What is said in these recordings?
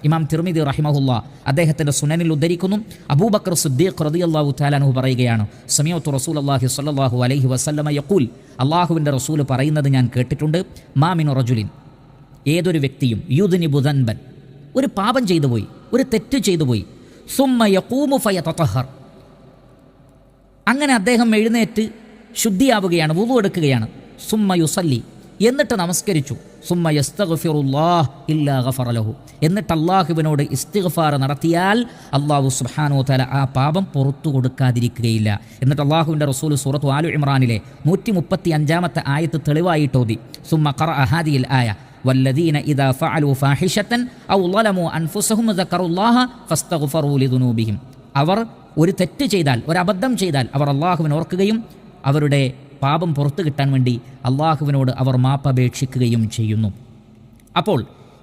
ഇമാം തിർമിദി റഹിമഹുല്ലാ അദ്ദേഹത്തിൻ്റെ സുനനിൽ ഉദ്ധരിക്കുന്നു. അബൂബക്കർ സിദ്ദീഖ് റളിയല്ലാഹു തആല അൻഹു പറയുകയാണ്, സമീഅതു റസൂലുള്ളാഹി സ്വല്ലല്ലാഹു അലൈഹി വസല്ലമ യഖൂൽ, അള്ളാഹുവിൻ്റെ റസൂൽ പറയുന്നത് ഞാൻ കേട്ടിട്ടുണ്ട്, മാ മിൻ റജുലിൻ, ഏതൊരു വ്യക്തിയും യുദ്നിബു ദൻബൻ, ഒരു പാപം ചെയ്തു പോയി, ഒരു തെറ്റ് ചെയ്തു പോയി, സുമ്മ യഖൂമു ഫയതതഹർ, അങ്ങനെ അദ്ദേഹം എഴുന്നേറ്റ് ശുദ്ധിയാവുകയാണ്, വുളു എടുക്കുകയാണ്, സുമ്മ യുസല്ലി, എന്നിട്ട് നമസ്കരിച്ചു, സുമ്മ യസ്തഗ്ഫിറുല്ലാഹ് ഇല്ലാ ഗഫറ ലഹു, എന്നിട്ട് അള്ളാഹുവിനോട് ഇസ്തിഗ്ഫാർ നടത്തിയാൽ അള്ളാഹു സുബ്ഹാനഹു വ തആല ആ പാപം പുറത്തു കൊടുക്കാതിരിക്കുകയില്ല. എന്നിട്ട് അള്ളാഹുവിൻ്റെ റസൂൽ സൂറത്ത് ആലു ഇമ്രാനിലെ 135 ആയത്ത് തെളിവായിട്ടോതി, സുമ്മ ഖറഅ ഹാദിഹിൽ ആയ വല്ലദീന ഇദാ ഫഅലു ഫാഹിഷതൻ ഔ ളലമു അൻഫുസഹും ദക്കറുല്ലാഹ ഫസ്തഗ്ഫറു ലിദുനൂബിഹിം, അവർ ഒരു തെറ്റ് ചെയ്താൽ, ഒരു അബദ്ധം ചെയ്താൽ അവർ അള്ളാഹുവിനെ ഓർക്കുകയും അവരുടെ പാപം പുറത്തു കിട്ടാൻ വേണ്ടി അള്ളാഹുവിനോട് അവർ മാപ്പപേക്ഷിക്കുകയും ചെയ്യുന്നു. അപ്പോൾ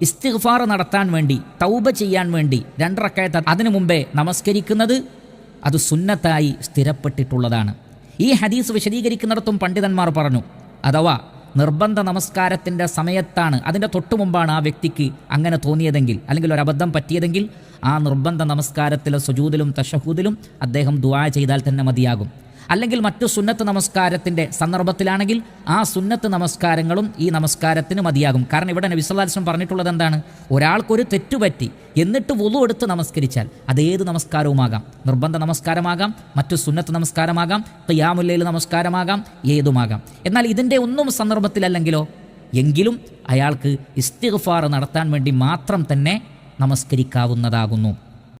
ഇസ്തിഗ്ഫാർ നടത്താൻ വേണ്ടി, തൗബ ചെയ്യാൻ വേണ്ടി 2 റക്അത്ത് അതിനു മുമ്പേ നമസ്കരിക്കുന്നത് അത് സുന്നത്തായി സ്ഥിരപ്പെട്ടിട്ടുള്ളതാണ്. ഈ ഹദീസ് വിശദീകരിക്കുന്നിടത്തും പണ്ഡിതന്മാർ പറഞ്ഞു, അഥവാ നിർബന്ധ നമസ്കാരത്തിൻ്റെ സമയത്താണ്, അതിൻ്റെ തൊട്ടു മുമ്പാണ് ആ വ്യക്തിക്ക് അങ്ങനെ തോന്നിയതെങ്കിൽ, അല്ലെങ്കിൽ ഒരു അബദ്ധം പറ്റിയതെങ്കിൽ, ആ നിർബന്ധ നമസ്കാരത്തിലെ സുജൂദിലും തശഹൂദിലും അദ്ദേഹം ദുആ ചെയ്താൽ തന്നെ മതിയാകും. അല്ലെങ്കിൽ മറ്റു സുന്നത്ത് നമസ്കാരത്തിൻ്റെ സന്ദർഭത്തിലാണെങ്കിൽ ആ സുന്നത്ത് നമസ്കാരങ്ങളും ഈ നമസ്കാരത്തിന് മതിയാകും. കാരണം ഇവിടെ നബി സല്ലല്ലാഹു അലൈഹി വസല്ലം പറഞ്ഞിട്ടുള്ളത് എന്താണ്? ഒരാൾക്കൊരു തെറ്റുപറ്റി എന്നിട്ട് വുളു എടുത്ത് നമസ്കരിച്ചാൽ അതേത് നമസ്കാരവുമാകാം, നിർബന്ധ നമസ്കാരമാകാം, മറ്റു സുന്നത്ത് നമസ്കാരമാകാം, ഖിയാമുൽ ലൈൽ നമസ്കാരമാകാം, ഏതുമാകാം. എന്നാൽ ഇതിൻ്റെ ഒന്നും സന്ദർഭത്തിലല്ലെങ്കിലോ, എങ്കിലും അയാൾക്ക് ഇസ്തിഗ്ഫാർ നടത്താൻ വേണ്ടി മാത്രം തന്നെ നമസ്കരിക്കാവുന്നതാകുന്നു.